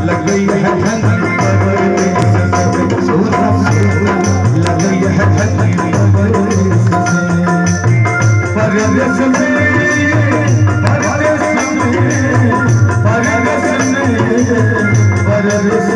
लग गई है धनी सोना सोना लग गई है धनी परदेस में परदेस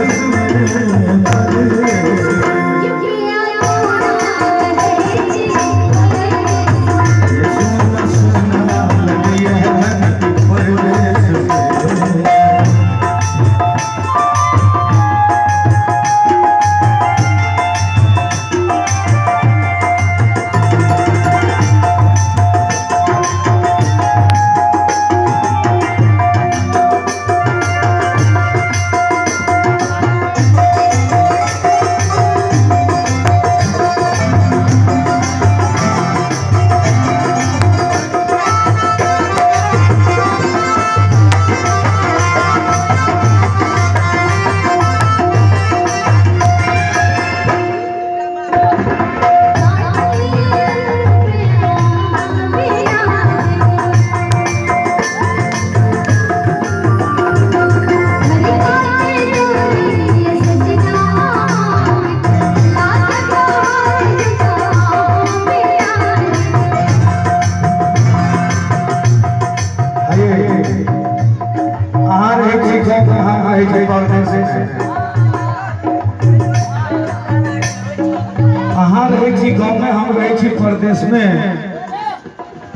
गाँव में हम रहे परदेश में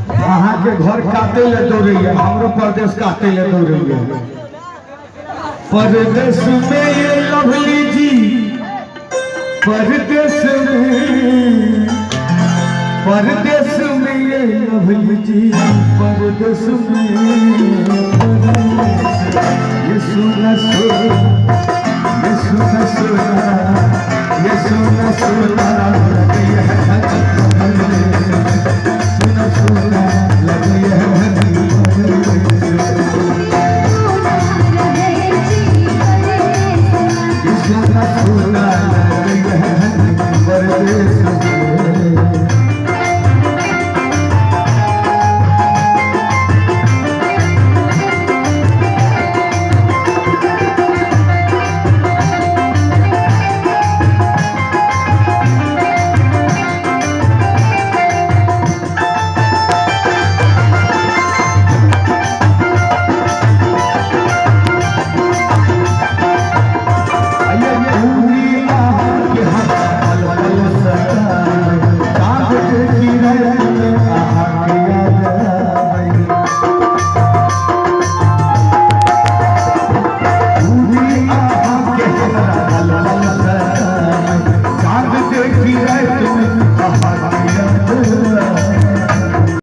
अहाँ के घर काटे ले दौड़े हमरो परदेश काटे ले दौड़े परदेश में ये लवली जी परदेश में ये लवली जी परदेश में ये सुना सुना ये सुना सुना ये सुना सुना लगी है